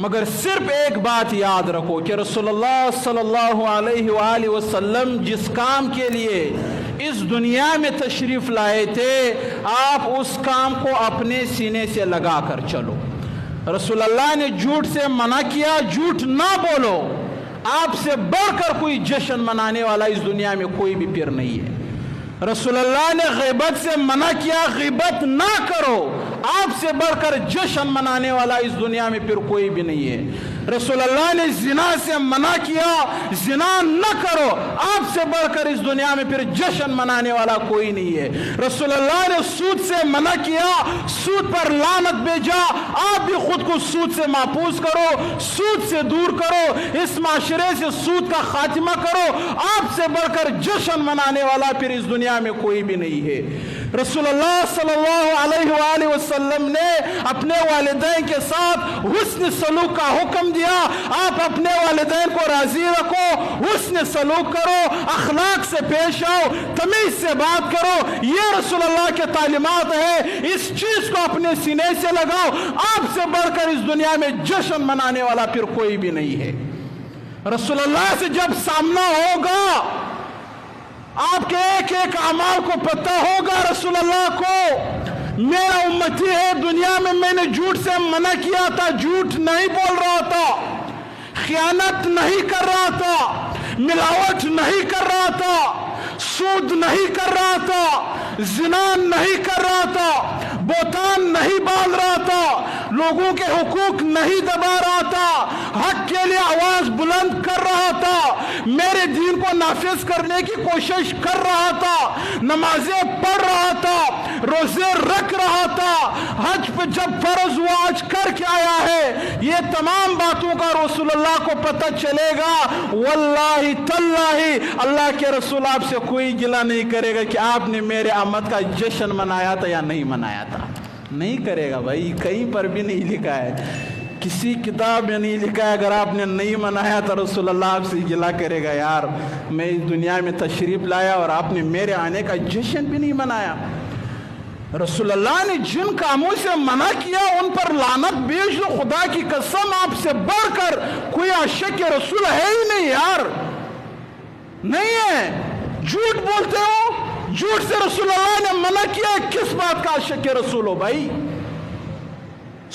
मगर सिर्फ एक बात याद रखो कि रसूलुल्लाह सल्लल्लाहु अलैहि वआलैहि वसल्लम जिस काम के लिए इस दुनिया में तशरीफ़ लाए थे, आप उस काम को अपने सीने से लगा कर चलो। रसूलुल्लाह ने झूठ से मना किया, झूठ ना बोलो। आपसे बढ़कर कोई जश्न मनाने वाला इस दुनिया में कोई भी पीर नहीं है। रसूलुल्लाह ने ग़ीबत से मना किया, ग़ीबत ना करो। आपसे बढ़कर जश्न मनाने वाला इस दुनिया में फिर कोई भी नहीं है। रसूलुल्लाह ने ज़िना से मना किया, ज़िना न करो। आपसे बढ़कर इस दुनिया में फिर जश्न मनाने वाला कोई नहीं है। रसूलुल्लाह ने सूद से मना किया, सूद पर लानत भेजा। आप भी खुद को सूद से महफूज करो, सूद से दूर करो, इस माशरे से सूद का खात्मा करो। आपसे बढ़कर जश्न मनाने वाला फिर इस दुनिया में कोई भी नहीं है। रसूलुल्लाह सल्लल्लाहु अलैहि वसल्लम ने अपने वालिदैन के साथ हुस्न सलूक का हुक्म दिया। आप अपने वालिदैन को राजी रखो, हुस्न सलूक करो, अखलाक से पेश आओ, तमीज से बात करो। ये रसूलुल्लाह के तालीमात है। इस चीज को अपने सीने से लगाओ। आपसे बढ़कर इस दुनिया में जश्न मनाने वाला फिर कोई भी नहीं है। रसूलुल्लाह से जब सामना होगा, आपके एक एक अमाल को पता होगा रसूलुल्लाह को, मेरा उम्मती है, दुनिया में मैंने झूठ से मना किया था, झूठ नहीं बोल रहा था, खियानत नहीं कर रहा था, मिलावट नहीं कर रहा था, सूद नहीं कर रहा था, जिना नहीं कर रहा था, बोतान नहीं बांध रहा था, लोगों के हुकूक नहीं दबा रहा था, हक के लिए आवाज बुलंद कर रहा था, मेरे दीन को नाफिज करने की कोशिश कर रहा था, नमाजें पढ़ रहा था, रोजे रख रहा था, हज पे जब फर्ज हुआ हज करके आया है। ये तमाम बातों का रसूलुल्लाह को पता चलेगा। वल्लाही तल्लाही अल्लाह के रसूल आपसे कोई गिला नहीं करेगा कि आपने मेरे आमद का जश्न मनाया था या नहीं मनाया था। नहीं करेगा भाई, कहीं पर भी नहीं लिखा है, किसी किताब में नहीं लिखा है। अगर आपने नहीं मनाया तो रसूलुल्लाह आपसे गिला करेगा, यार मैं इस दुनिया में तशरीफ लाया और आपने मेरे आने का जश्न भी नहीं मनाया। रसूलुल्लाह ने जिन कामों से मना किया उन पर लानत भेज दो। खुदा की कसम, आपसे बढ़कर कोई आशिक के रसूल है ही नहीं यार, नहीं है। झूठ बोलते हो, झूठ से रसूलुल्लाह ने मना किया, किस बात का आशिक के रसूल हो भाई?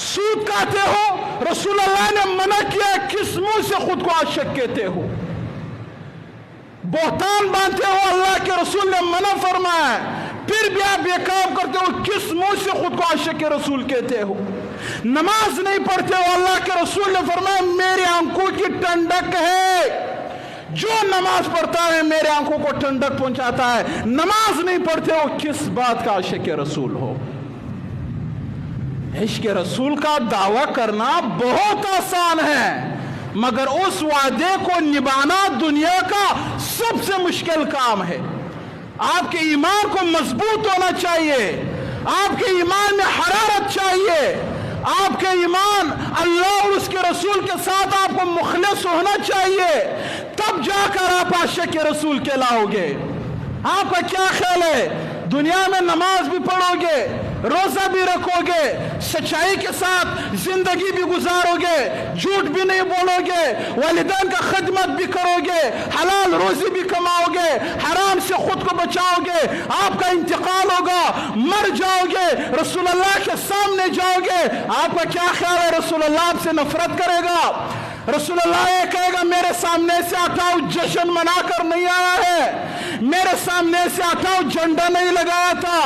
सूद खाते हो, रसूलुल्लाह ने मना किया, किस मुंह से खुद को आशिक कहते हो? बोहतान बांधते हो, अल्लाह के रसूल ने मना फरमाया, फिर भी आप ये काम करते हो, किस मुंह से खुद को आशिक के रसूल कहते हो? नमाज नहीं पढ़ते हो, अल्लाह के रसूल ने फरमाया मेरी आंखों की ठंडक है, जो नमाज पढ़ता है मेरे आंखों को ठंडक पहुंचाता है। नमाज नहीं पढ़ते हो, किस बात का आशिक के रसूल हो? इश्क रसूल का दावा करना बहुत आसान है, मगर उस वादे को निभाना दुनिया का सबसे मुश्किल काम है। आपके ईमान को मजबूत होना चाहिए, आपके ईमान में हरारत चाहिए, आपके ईमान अल्लाह और उसके रसूल के साथ आपको मुखलिस होना चाहिए, तब जाकर आप आशिक के रसूल कहलाओगे। आपका क्या ख्याल है? दुनिया में नमाज भी पढ़ोगे, रोजा भी रखोगे, सच्चाई के साथ जिंदगी भी गुजारोगे, झूठ भी नहीं बोलोगे, वालिदैन का खिदमत भी करोगे, हलाल रोजी भी कमाओगे, हराम से खुद को बचाओगे, आपका इंतकाल होगा, मर जाओगे, रसूलुल्लाह के सामने जाओगे, आपका क्या ख्याल है? रसूलुल्लाह आपसे नफरत करेगा? रसूलुल्लाह ये कहेगा मेरे सामने से हटाओ, जश्न मनाकर नहीं आया है, मेरे सामने से हटाओ, झंडा नहीं लगाया था,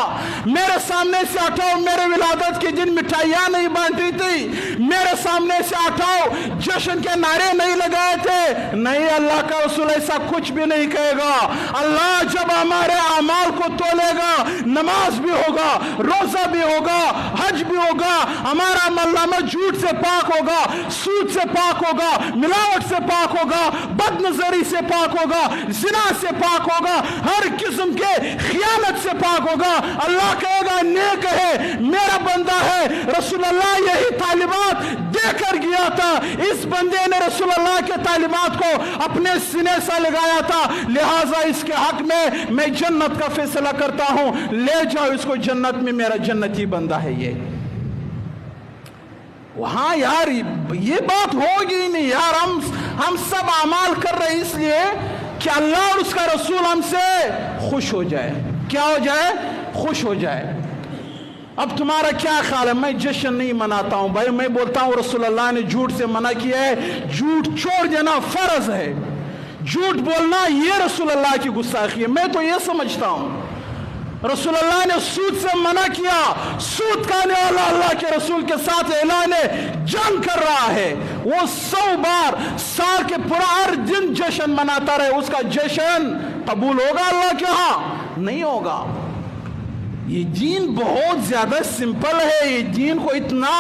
मेरे सामने से हटाओ, मेरे विलादत के दिन मिठाइयां नहीं बांटी थी, मेरे सामने से हटाओ, जश्न के नारे नहीं लगाए थे। नहीं, अल्लाह का रसूल ऐसा कुछ भी नहीं कहेगा। अल्लाह जब हमारे अमाल को तोलेगा, नमाज भी होगा, रोजा भी होगा, हज भी होगा, हमारा मल्लामा झूठ से पाक होगा, सूद से पाक होगा, मिलावट से पाक होगा, बदनजरी से पाक होगा, जिना से पाक होगा, हर किस्म के खियानत से पाक होगा। अल्लाह कहेगा नेक है, मेरा बंदा है। रसूलुल्लाह यही तालीमात देकर गया था, इस बंदे ने रसूलुल्लाह के तालीमात को अपने सीने से लगाया था, लिहाजा इसके हक में मैं जन्नत का फैसला करता हूं, ले जाओ इसको जन्नत में, मेरा जन्नती बंदा है ये। वहाँ यार ये बात होगी नहीं यार, हम सब अमाल कर रहे इसलिए कि अल्लाह और उसका रसूल हमसे खुश हो जाए। क्या हो जाए? खुश हो जाए। अब तुम्हारा क्या ख्याल है? मैं जश्न नहीं मनाता हूं भाई, मैं बोलता हूं रसूलुल्लाह ने झूठ से मना किया है, झूठ छोड़ देना फर्ज है, झूठ बोलना ये रसूलुल्लाह की गुस्ताखी है। मैं तो ये समझता हूं रसूलुल्लाह ने सूद से मना किया, सूद खाने वाला अल्लाह के रसूल के साथ ऐलान जंग कर रहा है, वो 100 बार साल के पूरा हर दिन जश्न मनाता रहे, उसका जश्न कबूल होगा अल्लाह के यहां? नहीं होगा। ये दीन बहुत ज्यादा सिंपल है, ये दीन को इतना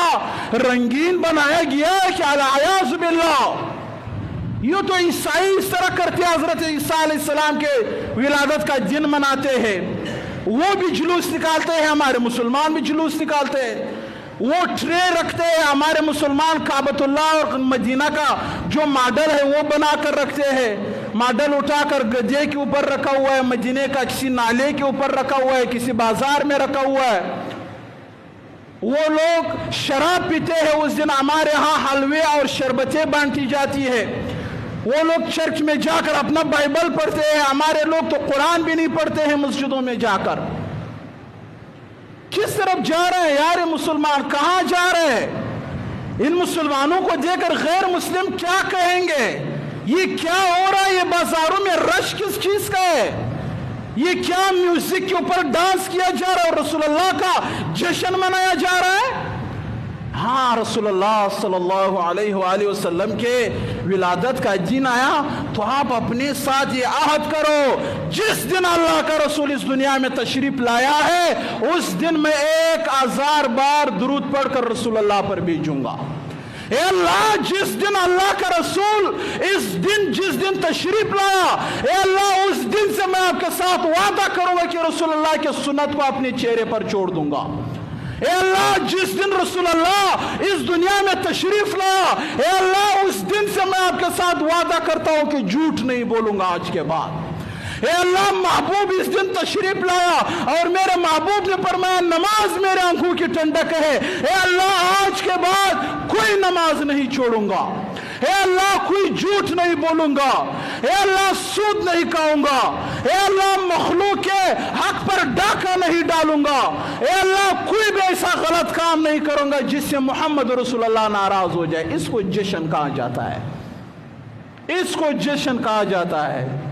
रंगीन बनाया गया है कि अलियाज़ु बिल्लाह। ये तो ईसाई इस तरह करते हैं, हजरत ईसा अलैहिस्सलाम के विलादत का दिन मनाते हैं, वो भी जुलूस निकालते हैं, हमारे मुसलमान भी जुलूस निकालते हैं, वो ट्रे रखते हैं, हमारे मुसलमान काबतुल्लाह और मदीना का जो मॉडल है वो बना कर रखते हैं, मॉडल उठाकर गधे के ऊपर रखा हुआ है, मदीने का किसी नाले के ऊपर रखा हुआ है, किसी बाजार में रखा हुआ है। वो लोग शराब पीते हैं, उस दिन हमारे यहाँ हलवे और शरबतें बांटी जाती है, वो लोग चर्च में जाकर अपना बाइबल पढ़ते हैं, हमारे लोग तो कुरान भी नहीं पढ़ते हैं मस्जिदों में जाकर। किस तरफ जा रहे हैं यार ये मुसलमान, कहां जा रहे हैं? इन मुसलमानों को देखकर गैर मुस्लिम क्या कहेंगे? ये क्या हो रहा है? ये बाजारों में रश किस चीज का है? ये क्या म्यूजिक के ऊपर डांस किया जा रहा है और रसूलुल्लाह का जश्न मनाया जा रहा है? हाँ, रसूलुल्लाह सल्लल्लाहु अलैहि वसल्लम के विलादत का दिन आया तो आप अपने साथ ये आहद करो, जिस दिन अल्लाह का रसूल इस दुनिया में तशरीफ लाया है उस दिन मैं 1000 बार दुरूद पढ़कर रसूलुल्लाह पर भेजूंगा। ए अल्लाह, जिस दिन अल्लाह का रसूल जिस दिन तशरीफ लाया, ए अल्लाह उस दिन से मैं आपके साथ वादा करूंगा कि रसूलुल्लाह के सुन्नत को अपने चेहरे पर छोड़ दूंगा। ए अल्लाह, जिस दिन रसूलुल्लाह इस दुनिया में तशरीफ लाया, ए अल्लाह उस दिन से मैं आपके साथ वादा करता हूं कि झूठ नहीं बोलूंगा आज के बाद। ए अल्लाह, महबूब इस दिन तशरीफ लाया और मेरे महबूब ने फरमाया नमाज मेरे आंखों की ठंडक है, ए अल्लाह आज के बाद कोई नमाज नहीं छोड़ूंगा, ए अल्लाह कोई झूठ नहीं बोलूंगा, ए अल्लाह सूद नहीं खाऊंगा, ए अल्लाह मखलूक के हक पर डाका नहीं डालूंगा, ए अल्लाह कोई भी ऐसा गलत काम नहीं करूंगा जिससे मोहम्मद रसूलुल्लाह नाराज हो जाए। इसको जश्न कहा जाता है, इसको जश्न कहा जाता है।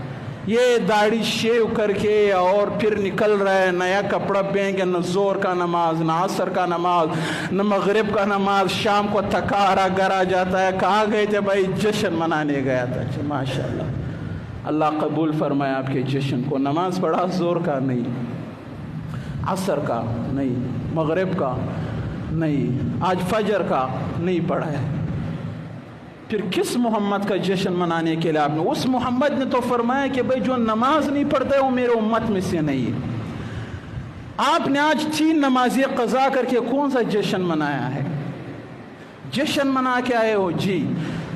ये दाढ़ी शेव करके और फिर निकल रहा है, नया कपड़ा पहन के, न जोर का नमाज, न असर का नमाज, न मगरिब का नमाज, शाम को थका हारा घर आ जाता है। कहाँ गए थे भाई? जश्न मनाने गया था। अच्छा माशाल्लाह, अल्लाह कबूल फरमाए आपके जश्न को। नमाज पढ़ा, जोर का नहीं, असर का नहीं, मगरिब का नहीं, आज फजर का नहीं पढ़ा है। फिर किस मोहम्मद का जश्न मनाने के लिए आपने? उस मोहम्मद ने तो फरमाया कि भाई जो नमाज नहीं पढ़ता वो मेरे उम्मत में से नहीं है। आपने आज 3 नमाजें कज़ा करके कौन सा जश्न मनाया है? जश्न मना के आए हो जी।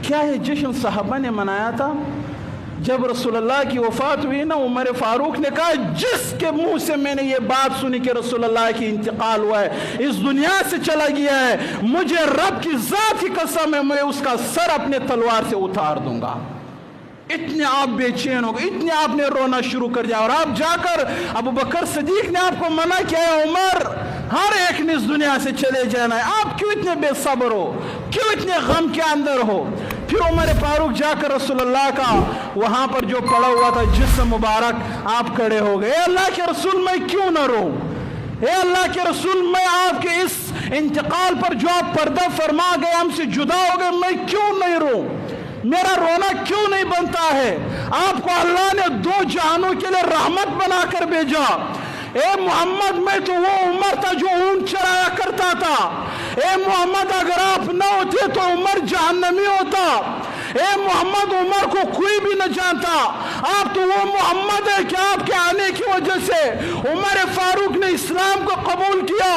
क्या है जश्न? सहाबा ने मनाया था। जब रसूलुल्लाह की वफात हुई ना, उमर फारूक ने कहा जिसके मुंह से मैंने ये बात सुनी कि रसूलुल्लाह की इंतकाल हुआ है, इस दुनिया से चला गया है, मुझे रब की जात की कसम है मैं उसका सर अपने तलवार से उतार दूंगा। इतने आप बेचैन हो गए, इतने आपने रोना शुरू कर दिया। और आप जाकर अबू बकर सिद्दीक ने आपको मना किया है, उमर हर एक ने इस दुनिया से चले जाना है, आप क्यों इतने बेसब्र हो, क्यों इतने गम के अंदर हो? फिर उमर फारूक जाकर रसूलुल्लाह का वहां पर जो पड़ा हुआ था जिस्म मुबारक, आप खड़े हो गए। अल्लाह के रसूल मैं क्यों न रोऊं? ए अल्लाह के रसूल, मैं आपके इस इंतकाल पर जो आप पर्दा फरमा गए, हमसे जुदा हो गए, मैं क्यों नहीं रोऊं? मेरा रोना क्यों नहीं बनता है? आपको अल्लाह ने 2 जहानों के लिए रहमत बनाकर भेजा। ए मोहम्मद, मैं तो वो उमर था जो ऊंट चराया करता था। ए मोहम्मद, अगर आप न होते तो उमर जहन्नमी होता। ए मोहम्मद, उमर को कोई भी न जानता। आप तो वो मोहम्मद है कि आपके आने की वजह से उमर फारूक ने इस्लाम को कबूल किया।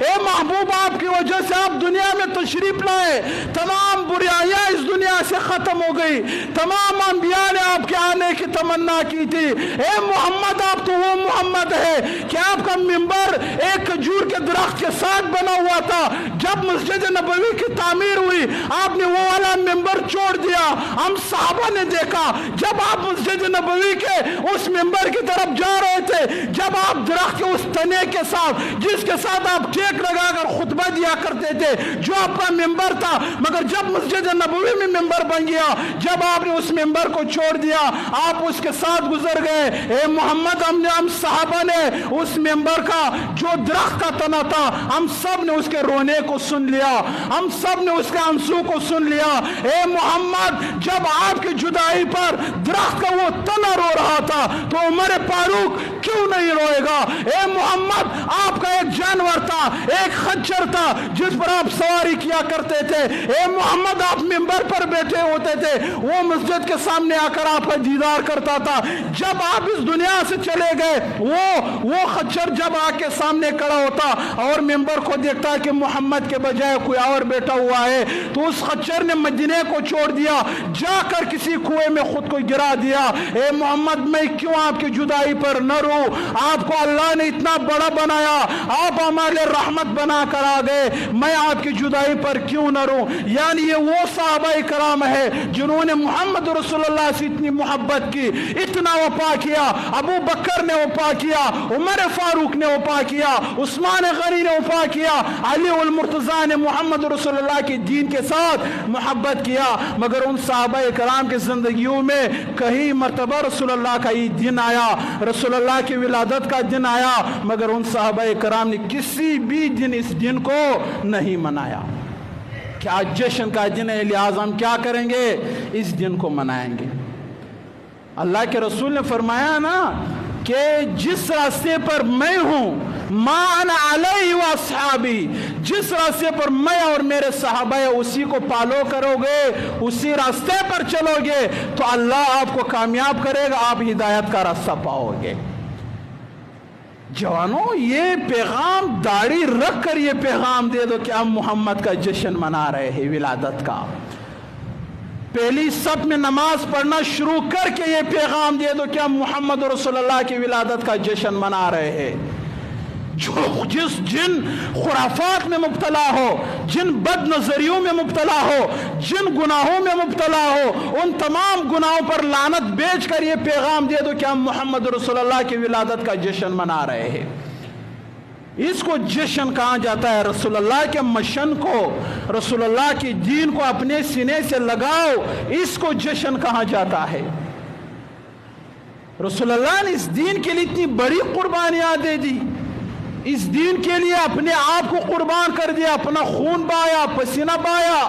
ए महबूब, आपके की वजह से आप दुनिया में तशरीफ लाए, तमाम बुराइयां इस दुनिया से खत्म हो गई। तमाम अंबिया ने आपके आने की तमन्ना की थी। ए मोहम्मद, आप तो वो मोहम्मद है कि आपका मिंबर एक खजूर के दरख्त के साथ बना हुआ था। जब मस्जिद नबवी की तामीर हुई, आपने वो वाला मिंबर छोड़ दिया। हम सहाबा ने देखा, जब आप मस्जिद नबवी के उस मिंबर की तरफ जा रहे थे, जब आप दरख्त के उस तने के साथ, जिसके साथ आप टेक लगाकर खुतबा दिया करते थे, जो आपका मिंबर था, मगर जब मस्जिद नबवी में मिंबर बन गया, जब आपने उस मिंबर को छोड़ दिया, आप उसके साथ गुजर गए। ए मोहम्मद, हम सहाबा ने उस मिंबर का जो दरख्त का तना था, हम सब ने उसके रोने को सुन लिया, हम सब ने उसके आंसू को सुन लिया। ए मोहम्मद, जब आपकी जुदाई पर दरख्त का वो तना रो रहा था, तो उमर फारूक क्यों नहीं रोएगा? ए मोहम्मद, आपका एक जानवर था, एक खच्चर था, जिस पर आप सवारी किया करते थे। ए मोहम्मद, आप मिंबर पर बैठे होते थे, वो मस्जिद के सामने आकर आपका दीदार करता था। जब आप इस दुनिया से चले गए, वो खच्चर जब आके सामने खड़ा होता और मिंबर को देखता कि मोहम्मद के बजाय कोई और बैठा हुआ है, तो उस खच्चर ने मदीने को छोड़ दिया, जाकर किसी कुएं में खुद को गिरा दिया। ए मोहम्मद, मैं क्यों आपकी जुदाई पर न रो? आपको अल्लाह ने इतना बड़ा बनाया, आप हमारे रहमत बना कर आ गए, मैं आपकी जुदाई पर क्यों न रो? यानी ये वो सहाबाए कराम है जिन्होंने मोहम्मद रसूलुल्लाह से इतनी मोहब्बत की, इतना वफा किया। अबू बकर ने वफा किया, उमर फारूक ने वफा किया, उस्मान गनी ने वफा किया, अली उल मुर्तजा ने मोहम्मद रसूलुल्लाह के दीन के साथ मोहब्बत किया। मगर उन सहाबाए कराम की जिंदगियों में कहीं मर्तबा रसूलुल्लाह का ये दिन आया, रसूलुल्लाह की विलादत का दिन आया, मगर उन सहाबाए कराम ने किसी भी दिन इस दिन को नहीं मनाया। क्या जश्न का दिन है, लिहाजा हम क्या करेंगे? इस दिन को मनाएंगे। अल्लाह के रसूल ने फरमाया ना कि जिस रास्ते पर मैं हूं, मान अलैहि व अस्हाबी, जिस रास्ते पर मैं और मेरे सहाबा उसी को फॉलो करोगे, उसी रास्ते पर चलोगे, तो अल्लाह आपको कामयाब करेगा, आप हिदायत का रास्ता पाओगे। जवानों, ये पैगाम दाढ़ी रख कर ये पैगाम दे दो कि हम मोहम्मद का जश्न मना रहे हैं, विलादत का। पहली सफ में नमाज पढ़ना शुरू करके ये पैगाम दे दो कि हम मोहम्मद रसूलुल्लाह की विलादत का जश्न मना रहे हैं। जिन खुराफात में मुब्तला हो, जिन बद नजरियों में मुब्तला हो, जिन गुनाहों में मुब्तला हो, उन तमाम गुनाहों पर लानत बेच कर ये पैगाम दे दो कि हम मोहम्मद रसूलुल्लाह की विलादत का जश्न मना रहे हैं। इसको जश्न कहा जाता है। रसूलुल्लाह के मशन को, रसूलुल्लाह की दीन को अपने सीने से लगाओ, इसको जश्न कहा जाता है। रसूलुल्लाह ने इस दीन के लिए इतनी बड़ी कुर्बानियां दे दी, इस दीन के लिए अपने आप को कुर्बान कर दिया, अपना खून बहाया, पसीना बहाया,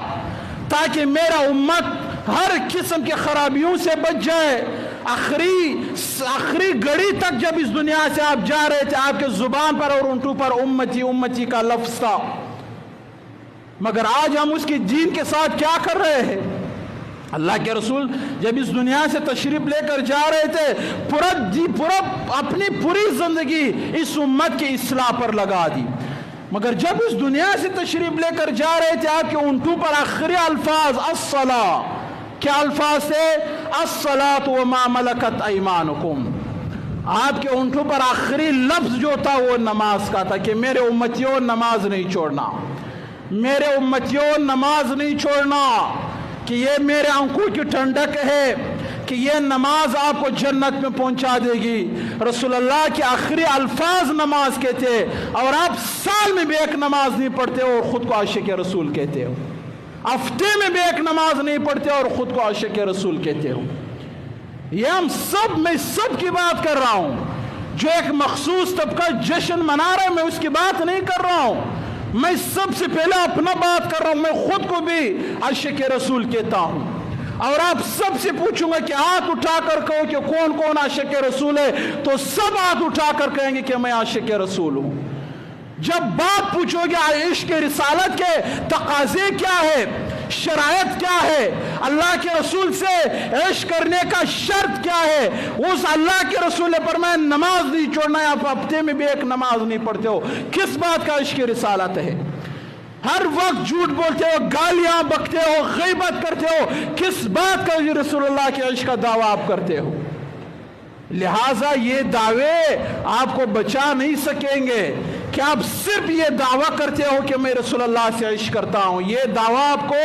ताकि मेरा उम्मत हर किस्म के खराबियों से बच जाए। आखिरी घड़ी तक जब इस दुनिया से आप जा रहे थे, आपके जुबान पर और उंटू पर उम्मती उम्मती का लफ्ज था, मगर आज हम उसके दीन के साथ क्या कर रहे हैं? अल्लाह के रसूल जब इस दुनिया से तशरीफ लेकर जा रहे थे, पूरा अपनी पूरी जिंदगी इस उम्मत की इस्लाह पर लगा दी, मगर जब इस दुनिया से तशरीफ लेकर जा रहे थे, आपके उंटू पर आखिरी अल्फाज अस्सला, क्या अल्फाज थे? अस्सलातु व मा मलकत ऐमानुकुम। आपके उंटू पर आखिरी लफ्ज जो था वो नमाज का था कि मेरे उम्मतियों नमाज नहीं छोड़ना, मेरे उम्मतियों नमाज नहीं छोड़ना, कि ये मेरे आंखों की ठंडक है, कि ये नमाज आपको जन्नत में पहुंचा देगी। रसूलुल्लाह के आखिरी अल्फाज नमाज के थे, और आप साल में भी एक नमाज नहीं पढ़ते हो और खुद को आशिक रसूल कहते हो, हफ्ते में भी एक नमाज नहीं पढ़ते और खुद को आशिक रसूल कहते हो। ये हम सब, मैं सब की बात कर रहा हूं। जो एक मखसूस तबका जश्न मना रहा है, मैं उसकी बात नहीं कर रहा हूं। मैं सबसे पहले अपना बात कर रहा हूं। मैं खुद को भी आशिक रसूल कहता हूं, और आप सबसे पूछूंगा कि हाथ उठाकर कहो कि कौन कौन आशिक रसूल है, तो सब हाथ उठाकर कहेंगे कि मैं आशिक रसूल हूं। जब बात पूछोगे इश्क रिसालत के तकाजे क्या है, शरायत क्या है, अल्लाह के रसूल से इश्क करने का शर्त क्या है, उस अल्लाह के रसूल ने फरमाया नमाज नहीं छोड़ना है। आप हफ्ते में भी एक नमाज नहीं पढ़ते हो, किस बात का इश्क रिसालत है? ہر وقت جھوٹ بولتے ہو، گالیاں بکتے ہو، غیبت کرتے ہو، کس بات کا رسول اللہ کے عشق کا دعویٰ آپ کرتے ہو؟ لہٰذا یہ دعوے آپ کو بچا نہیں سکیں گے کہ آپ صرف یہ دعویٰ کرتے ہو کہ میں رسول اللہ سے عشق کرتا ہوں. یہ دعویٰ آپ کو